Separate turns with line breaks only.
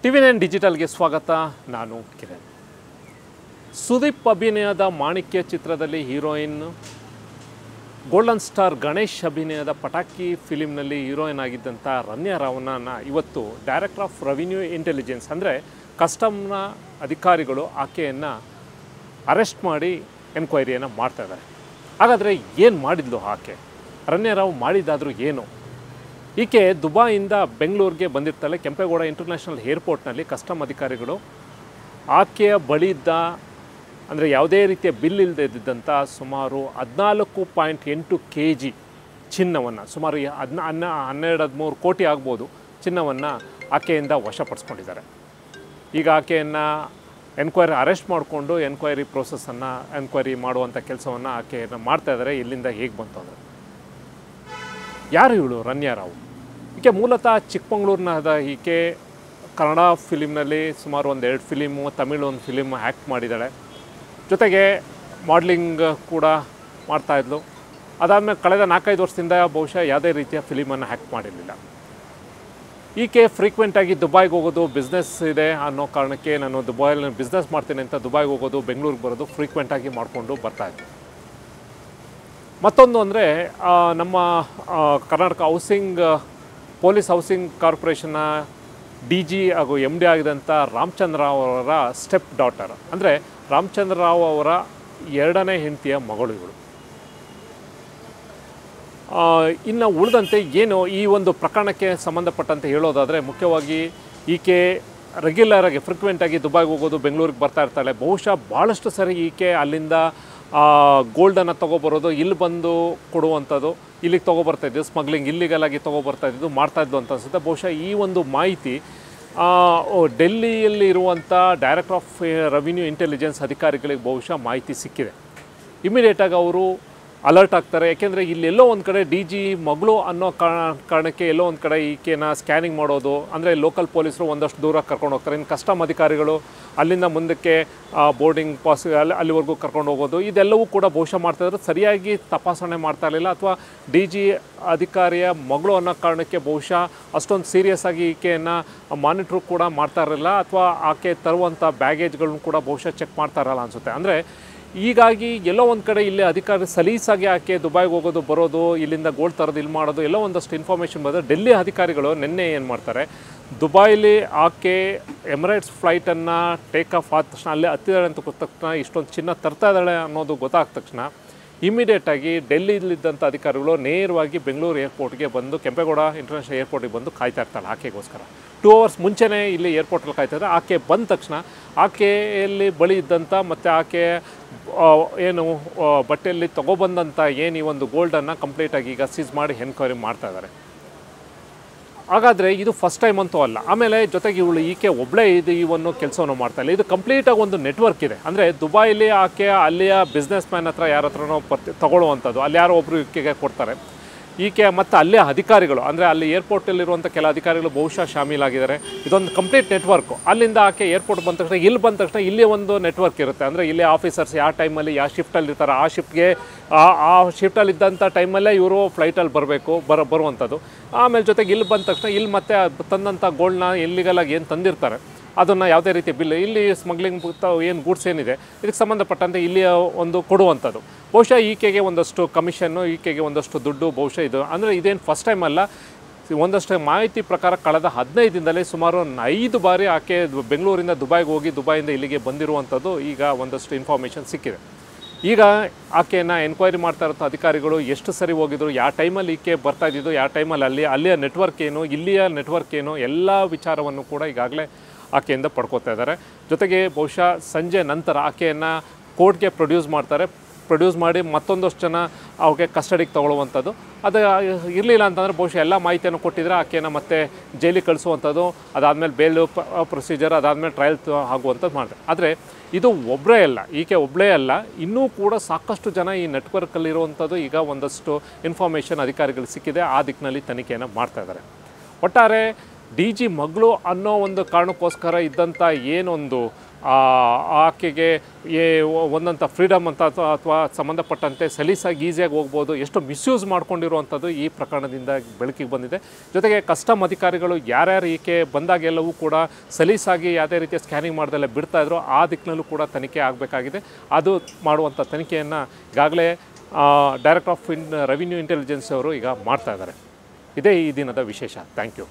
TV9 ಡಿಜಿಟಲ್ಗೆ ಸ್ವಾಗತ. ನಾನು ಕಿರಣ್. ಸುದೀಪ್ ಅಭಿನಯದ ಮಾಣಿಕ್ಯ ಚಿತ್ರದಲ್ಲಿ ಹೀರೋಯಿನ್, ಗೋಲ್ಡನ್ ಸ್ಟಾರ್ ಗಣೇಶ್ ಅಭಿನಯದ ಪಟಾಕಿ ಫಿಲಿಮ್ನಲ್ಲಿ ಹೀರೋಯಿನ್ ಆಗಿದ್ದಂಥ ರಮ್ಯಾ ರಾವ್ನ ಇವತ್ತು ಡೈರೆಕ್ಟರ್ ಆಫ್ ರೆವಿನ್ಯೂ ಇಂಟೆಲಿಜೆನ್ಸ್ ಅಂದರೆ ಕಸ್ಟಮ್ನ ಅಧಿಕಾರಿಗಳು ಆಕೆಯನ್ನು ಅರೆಸ್ಟ್ ಮಾಡಿ ಎನ್ಕ್ವೈರಿಯನ್ನು ಮಾಡ್ತಾಯಿದ್ದಾರೆ. ಹಾಗಾದರೆ ಏನು ಮಾಡಿದ್ಲು ಆಕೆ? ರಮ್ಯಾ ರಾವ್ ಮಾಡಿದ್ದಾದರೂ ಏನು? ಈಕೆ ದುಬೈಯಿಂದ ಬೆಂಗಳೂರಿಗೆ ಬಂದಿರ್ತಾಳೆ. ಕೆಂಪೇಗೌಡ ಇಂಟರ್ನ್ಯಾಷನಲ್ ಏರ್ಪೋರ್ಟ್ನಲ್ಲಿ ಕಸ್ಟಮ್ ಅಧಿಕಾರಿಗಳು ಆಕೆಯ ಬಳಿಯಿದ್ದ ಅಂದರೆ ಯಾವುದೇ ರೀತಿಯ ಬಿಲ್ ಇಲ್ಲದೆ ಇದ್ದಂಥ ಸುಮಾರು 14.8 kg ಚಿನ್ನವನ್ನು, ಸುಮಾರು 12-13 ಕೋಟಿ ಆಗ್ಬೋದು ಚಿನ್ನವನ್ನು ಆಕೆಯಿಂದ ವಶಪಡಿಸ್ಕೊಂಡಿದ್ದಾರೆ. ಈಗ ಆಕೆಯನ್ನು ಅರೆಸ್ಟ್ ಮಾಡಿಕೊಂಡು ಎನ್ಕ್ವೈರಿ ಮಾಡುವಂಥ ಕೆಲಸವನ್ನು ಆಕೆಯನ್ನು ಮಾಡ್ತಾಯಿದ್ದಾರೆ. ಇಲ್ಲಿಂದ ಹೇಗೆ ಬಂತು ಅಂದರೆ, ಯಾರು ಇವಳು ರಮ್ಯಾ ರಾವ್? ಈಕೆ ಮೂಲತಃ ಚಿಕ್ಕಮಗಳೂರಿನ ಈಕೆ ಕನ್ನಡ ಫಿಲಿಮ್ನಲ್ಲಿ ಸುಮಾರು 1-2 ಫಿಲಿಮು, ತಮಿಳು 1 ಫಿಲಿಮ್ ಆ್ಯಕ್ಟ್ ಮಾಡಿದ್ದಾಳೆ. ಜೊತೆಗೆ ಮಾಡಲಿಂಗ್ ಕೂಡ ಮಾಡ್ತಾಯಿದ್ಲು. ಅದಾದಮೇಲೆ ಕಳೆದ 4-5 ವರ್ಷದಿಂದ ಬಹುಶಃ ಯಾವುದೇ ರೀತಿಯ ಫಿಲಿಮನ್ನು ಆ್ಯಕ್ಟ್ ಮಾಡಿರಲಿಲ್ಲ. ಈಕೆ ಫ್ರೀಕ್ವೆಂಟಾಗಿ ದುಬೈಗೆ ಹೋಗೋದು, ಬಿಸ್ನೆಸ್ ಇದೆ ಅನ್ನೋ ಕಾರಣಕ್ಕೆ ನಾನು ದುಬೈಲಿ ಬಿಸ್ನೆಸ್ ಮಾಡ್ತೀನಿ ಅಂತ ದುಬೈಗೆ ಹೋಗೋದು, ಬೆಂಗಳೂರಿಗೆ ಬರೋದು ಫ್ರೀಕ್ವೆಂಟಾಗಿ ಮಾಡಿಕೊಂಡು ಬರ್ತಾಯಿದ್ಲು. ಮತ್ತೊಂದು ಅಂದರೆ ನಮ್ಮ ಕರ್ನಾಟಕ ಪೊಲೀಸ್ ಹೌಸಿಂಗ್ ಕಾರ್ಪೊರೇಷನ್ನ DG ಹಾಗೂ MD ಆಗಿದ್ದಂಥ ರಾಮಚಂದ್ರ ರಾವ್ ಅವರ ಸ್ಟೆಪ್ ಡಾಟರ್, ಅಂದರೆ ರಾಮಚಂದ್ರ ರಾವ್ ಅವರ 2ನೇ ಹೆಂಡತಿಯ ಮಗಳು ಇವಳು. ಇನ್ನು ಉಳಿದಂತೆ ಏನು ಈ ಒಂದು ಪ್ರಕರಣಕ್ಕೆ ಸಂಬಂಧಪಟ್ಟಂತೆ ಹೇಳೋದಾದರೆ, ಮುಖ್ಯವಾಗಿ ಈಕೆ ರೆಗ್ಯುಲರಾಗಿ ಫ್ರೀಕ್ವೆಂಟಾಗಿ ದುಬೈಗೆ ಹೋಗೋದು, ಬೆಂಗಳೂರಿಗೆ ಬರ್ತಾ ಇರ್ತಾಳೆ. ಬಹುಶಃ ಭಾಳಷ್ಟು ಸರಿ ಈಕೆ ಅಲ್ಲಿಂದ ಗೋಲ್ಡನ್ನು ತೊಗೊಬರೋದು, ಇಲ್ಲಿ ಬಂದು ಕೊಡುವಂಥದ್ದು, ಇಲ್ಲಿಗೆ ತೊಗೊಬರ್ತಾಯಿದ್ದು, ಸ್ಮಗ್ಲಿಂಗ್ ಇಲ್ಲಿಗಲಾಗಿ ತೊಗೊಬರ್ತಾಯಿದ್ದು ಮಾಡ್ತಾಯಿದ್ದು ಅಂತ ಅನಿಸುತ್ತೆ. ಬಹುಶಃ ಈ ಒಂದು ಮಾಹಿತಿ ಡೆಲ್ಲಿಯಲ್ಲಿ ಇರುವಂಥ ಡೈರೆಕ್ಟರ್ ಆಫ್ ರೆವಿನ್ಯೂ ಇಂಟೆಲಿಜೆನ್ಸ್ ಅಧಿಕಾರಿಗಳಿಗೆ ಬಹುಶಃ ಮಾಹಿತಿ ಸಿಕ್ಕಿದೆ. ಇಮಿಡಿಯೇಟಾಗಿ ಅವರು ಅಲರ್ಟ್ ಆಗ್ತಾರೆ. ಯಾಕೆಂದರೆ ಇಲ್ಲೆಲ್ಲೋ ಒಂದು ಕಡೆ DG ಮಗಳು ಅನ್ನೋ ಕಾರಣಕ್ಕೆ ಎಲ್ಲೋ ಒಂದು ಕಡೆ ಈಕೆನ ಸ್ಕ್ಯಾನಿಂಗ್ ಮಾಡೋದು, ಅಂದರೆ ಲೋಕಲ್ ಪೊಲೀಸರು ಒಂದಷ್ಟು ದೂರ ಕರ್ಕೊಂಡು ಹೋಗ್ತಾರೆ. ಇನ್ನು ಕಸ್ಟಮ್ ಅಧಿಕಾರಿಗಳು ಅಲ್ಲಿಂದ ಮುಂದಕ್ಕೆ ಬೋರ್ಡಿಂಗ್ ಪಾಸ್ ಅಲ್ಲಿವರೆಗೂ ಕರ್ಕೊಂಡು ಹೋಗೋದು, ಇದೆಲ್ಲವೂ ಕೂಡ ಬಹುಶಃ ಮಾಡ್ತಾಯಿದ್ರು. ಸರಿಯಾಗಿ ತಪಾಸಣೆ ಮಾಡ್ತಾ ಇರಲಿಲ್ಲ, ಅಥವಾ DG ಅಧಿಕಾರಿಯ ಮಗಳು ಅನ್ನೋ ಕಾರಣಕ್ಕೆ ಬಹುಶಃ ಅಷ್ಟೊಂದು ಸೀರಿಯಸ್ ಆಗಿ ಈಕೆಯನ್ನು ಮಾನಿಟ್ರು ಕೂಡ ಮಾಡ್ತಾ ಇರಲಿಲ್ಲ, ಅಥವಾ ಆಕೆ ತರುವಂಥ ಬ್ಯಾಗೇಜ್ಗಳನ್ನ ಕೂಡ ಬಹುಶಃ ಚೆಕ್ ಮಾಡ್ತಾ ಇರಲ್ಲ ಅನಿಸುತ್ತೆ. ಅಂದರೆ ಹೀಗಾಗಿ ಎಲ್ಲೋ ಒಂದು ಕಡೆ ಇಲ್ಲಿ ಅಧಿಕಾರಿ ಸಲೀಸಾಗಿ ಆಕೆ ದುಬೈಗೆ ಹೋಗೋದು ಬರೋದು, ಇಲ್ಲಿಂದ ಗೋಲ್ಡ್ ತರೋದು, ಇಲ್ಲಿ ಮಾಡೋದು, ಎಲ್ಲೋ ಒಂದಷ್ಟು ಇನ್ಫಾರ್ಮೇಷನ್ ಬಂದರೆ ಡೆಲ್ಲಿ ಅಧಿಕಾರಿಗಳು ನಿನ್ನೆ ಏನು ಮಾಡ್ತಾರೆ, ದುಬೈಲಿ ಆಕೆ ಎಮಿರೇಟ್ಸ್ ಫ್ಲೈಟನ್ನು ಟೇಕ್ ಆಫ್ ಆದ ತಕ್ಷಣ, ಅಲ್ಲೇ ಹತ್ತಿದಾಳೆ ಅಂತ ಗೊತ್ತ ತಕ್ಷಣ, ಇಷ್ಟೊಂದು ಚಿನ್ನ ತರ್ತಾ ಇದ್ದಾಳೆ ಅನ್ನೋದು ಗೊತ್ತಾದ ತಕ್ಷಣ ಇಮಿಡಿಯೇಟಾಗಿ ಡೆಲ್ಲಿಲಿದ್ದಂಥ ಅಧಿಕಾರಿಗಳು ನೇರವಾಗಿ ಬೆಂಗಳೂರು ಏರ್ಪೋರ್ಟ್ಗೆ ಬಂದು, ಕೆಂಪೇಗೌಡ ಇಂಟರ್ನ್ಯಾಷನಲ್ ಏರ್ಪೋರ್ಟಿಗೆ ಬಂದು ಕಾಯ್ತಾ ಇರ್ತಾಳೆ ಆಕೆಗೋಸ್ಕರ. 2 hours ಮುಂಚೆನೇ ಇಲ್ಲಿ ಏರ್ಪೋರ್ಟಲ್ಲಿ ಕಾಯ್ತಾಯಿದ್ರೆ, ಆಕೆ ಬಂದ ತಕ್ಷಣ ಆಕೆಯಲ್ಲಿ ಬಳಿ ಇದ್ದಂಥ ಮತ್ತು ಆಕೆ ಏನು ಬಟ್ಟೆಯಲ್ಲಿ ತೊಗೊಬಂದಂಥ ಏನು ಈ ಒಂದು ಗೋಲ್ಡನ್ನು ಕಂಪ್ಲೀಟಾಗಿ ಈಗ ಸೀಸ್ ಮಾಡಿ ಎನ್ಕ್ವೈರಿ ಮಾಡ್ತಾಯಿದ್ದಾರೆ. ಹಾಗಾದರೆ ಇದು ಫಸ್ಟ್ ಟೈಮ್ ಅಂತೂ ಅಲ್ಲ. ಆಮೇಲೆ ಜೊತೆಗೆ ಈಕೆ ಒಬ್ಬಳೇ ಈ ಒಂದು ಕೆಲಸವನ್ನು ಮಾಡ್ತಾಯಿಲ್ಲ, ಇದು ಕಂಪ್ಲೀಟಾಗಿ ಒಂದು ನೆಟ್ವರ್ಕ್ ಇದೆ. ಅಂದರೆ ದುಬೈಲಿ ಆಕೆ ಅಲ್ಲಿಯ ಬಿಸ್ನೆಸ್ ಮ್ಯಾನ್ ಹತ್ರ ಯಾರ ಹತ್ರನೋ ತೊಗೊಳ್ಳುವಂಥದ್ದು, ಅಲ್ಲಿ ಯಾರೋ ಒಬ್ಬರು ಈಕೆಗೆ ಕೊಡ್ತಾರೆ. ಈಕೆ ಮತ್ತು ಅಲ್ಲಿಯ ಅಧಿಕಾರಿಗಳು, ಅಂದರೆ ಅಲ್ಲಿ ಏರ್ಪೋರ್ಟಲ್ಲಿರುವಂಥ ಕೆಲ ಅಧಿಕಾರಿಗಳು ಬಹುಶಃ ಶಾಮೀಲಾಗಿದ್ದಾರೆ. ಇದೊಂದು ಕಂಪ್ಲೀಟ್ ನೆಟ್ವರ್ಕು. ಅಲ್ಲಿಂದ ಆಕೆ ಏರ್ಪೋರ್ಟ್ ಬಂದ ತಕ್ಷಣ, ಇಲ್ಲಿ ಬಂದ ತಕ್ಷಣ ಇಲ್ಲಿ ಒಂದು ನೆಟ್ವರ್ಕ್ ಇರುತ್ತೆ. ಅಂದರೆ ಇಲ್ಲಿ ಆಫೀಸರ್ಸ್ ಯಾವ ಟೈಮಲ್ಲಿ ಯಾವ ಶಿಫ್ಟಲ್ಲಿ ಇರ್ತಾರೆ, ಆ ಶಿಫ್ಟ್ಗೆ ಆ ಶಿಫ್ಟಲ್ಲಿ ಇದ್ದಂಥ ಟೈಮಲ್ಲೇ ಇವರು ಫ್ಲೈಟಲ್ಲಿ ಬರುವಂಥದ್ದು. ಆಮೇಲೆ ಜೊತೆಗೆ ಇಲ್ಲಿ ಬಂದ ತಕ್ಷಣ ಇಲ್ಲಿ ಮತ್ತೆ ತಂದಂಥ ಗೋಲ್ಡ್ನ ಎಲ್ಲಿಗಲಾಗಿ ಏನು ತಂದಿರ್ತಾರೆ ಅದನ್ನು ಯಾವುದೇ ರೀತಿಯ ಬಿಲ್, ಇಲ್ಲಿ ಸ್ಮಗ್ಲಿಂಗ್ ಏನು ಗೂಡ್ಸ್ ಏನಿದೆ ಇದಕ್ಕೆ ಸಂಬಂಧಪಟ್ಟಂತೆ ಇಲ್ಲಿ ಒಂದು ಕೊಡುವಂಥದ್ದು. ಬಹುಶಃ ಈಕೆಗೆ ಒಂದಷ್ಟು ಕಮಿಷನ್ನು, ಈಕೆಗೆ ಒಂದಷ್ಟು ದುಡ್ಡು ಬಹುಶಃ ಇದು. ಅಂದರೆ ಇದೇನು ಫಸ್ಟ್ ಟೈಮ್ ಅಲ್ಲ. ಒಂದಷ್ಟು ಮಾಹಿತಿ ಪ್ರಕಾರ ಕಳೆದ 15 ದಿನದಲ್ಲಿ ಸುಮಾರು 5 ಬಾರಿ ಆಕೆ ಬೆಂಗಳೂರಿಂದ ದುಬೈಗೆ ಹೋಗಿ ದುಬೈಯಿಂದ ಇಲ್ಲಿಗೆ ಬಂದಿರುವಂಥದ್ದು ಈಗ ಒಂದಷ್ಟು ಇನ್ಫಾರ್ಮೇಷನ್ ಸಿಕ್ಕಿದೆ. ಈಗ ಆಕೆಯನ್ನು ಎನ್ಕ್ವೈರಿ ಮಾಡ್ತಾ ಇರೋ ಅಧಿಕಾರಿಗಳು ಎಷ್ಟು ಸರಿ ಹೋಗಿದ್ರು, ಯಾವ ಟೈಮಲ್ಲಿ ಈಕೆ ಬರ್ತಾಯಿದ್ದು, ಯಾವ ಟೈಮಲ್ಲಿ ಅಲ್ಲಿಯ ನೆಟ್ವರ್ಕ್ ಏನು, ಇಲ್ಲಿಯ ನೆಟ್ವರ್ಕ್ ಏನು, ಎಲ್ಲ ವಿಚಾರವನ್ನು ಕೂಡ ಈಗಾಗಲೇ ಆಕೆಯಿಂದ ಪಡ್ಕೋತಾ ಇದ್ದಾರೆ. ಜೊತೆಗೆ ಬಹುಶಃ ಸಂಜೆ ನಂತರ ಆಕೆಯನ್ನು ಕೋರ್ಟ್ಗೆ ಪ್ರೊಡ್ಯೂಸ್ ಮಾಡಿ ಮತ್ತೊಂದಷ್ಟು ಜನ ಅವಕ್ಕೆ ಕಸ್ಟಡಿಗೆ ತೊಗೊಳ್ಳುವಂಥದ್ದು. ಅದು ಇರಲಿಲ್ಲ ಅಂತಂದರೆ ಬಹುಶಃ ಎಲ್ಲ ಮಾಹಿತಿಯನ್ನು ಕೊಟ್ಟಿದ್ರೆ ಆಕೆಯನ್ನು ಮತ್ತೆ ಜೈಲಿಗೆ ಕಳಿಸುವಂಥದ್ದು, ಅದಾದಮೇಲೆ ಬೇಲ್ ಪ್ರೊಸೀಜರ್, ಅದಾದಮೇಲೆ ಟ್ರಯಲ್ ಆಗುವಂಥದ್ದು ಮಾಡ್ತಾರೆ. ಆದರೆ ಇದು ಈಕೆ ಒಬ್ಬಳೇ ಅಲ್ಲ, ಇನ್ನೂ ಕೂಡ ಸಾಕಷ್ಟು ಜನ ಈ ನೆಟ್ವರ್ಕಲ್ಲಿರುವಂಥದ್ದು ಈಗ ಒಂದಷ್ಟು ಇನ್ಫಾರ್ಮೇಷನ್ ಅಧಿಕಾರಿಗಳಿಗೆ ಸಿಕ್ಕಿದೆ. ಆ ದಿಕ್ಕಿನಲ್ಲಿ ತನಿಖೆಯನ್ನು ಮಾಡ್ತಾಯಿದ್ದಾರೆ. ಒಟ್ಟಾರೆ DG ಮಗಳು ಅನ್ನೋ ಒಂದು ಕಾರಣಕ್ಕೋಸ್ಕರ ಇದ್ದಂಥ ಏನೊಂದು ಆಕೆಗೆ ಒಂದಂಥ ಫ್ರೀಡಮ್ ಅಂತ ಅಥವಾ ಸಂಬಂಧಪಟ್ಟಂತೆ ಸಲೀಸಾಗಿ ಈಸಿಯಾಗಿ ಹೋಗ್ಬೋದು, ಎಷ್ಟು ಮಿಸ್ಯೂಸ್ ಮಾಡ್ಕೊಂಡಿರುವಂಥದ್ದು ಈ ಪ್ರಕರಣದಿಂದ ಬೆಳಕಿಗೆ ಬಂದಿದೆ. ಜೊತೆಗೆ ಕಸ್ಟಮ್ ಅಧಿಕಾರಿಗಳು ಯಾರ್ಯಾರು ಈಕೆ ಬಂದಾಗೆಲ್ಲವೂ ಕೂಡ ಸಲೀಸಾಗಿ ಯಾವುದೇ ರೀತಿಯ ಸ್ಕ್ಯಾನಿಂಗ್ ಮಾಡ್ದಲ್ಲೇ ಬಿಡ್ತಾಯಿದ್ರು, ಆ ದಿಕ್ಕಿನಲ್ಲೂ ಕೂಡ ತನಿಖೆ ಆಗಬೇಕಾಗಿದೆ. ಅದು ಮಾಡುವಂಥ ತನಿಖೆಯನ್ನು ಈಗಾಗಲೇ ಡೈರೆಕ್ಟರ್ ಆಫ್ ರೆವಿನ್ಯೂ ಇಂಟೆಲಿಜೆನ್ಸ್ ಅವರು ಈಗ ಮಾಡ್ತಾ ಇದ್ದಾರೆ. ಇದೇ ಈ ದಿನದ ವಿಶೇಷ. Thank you.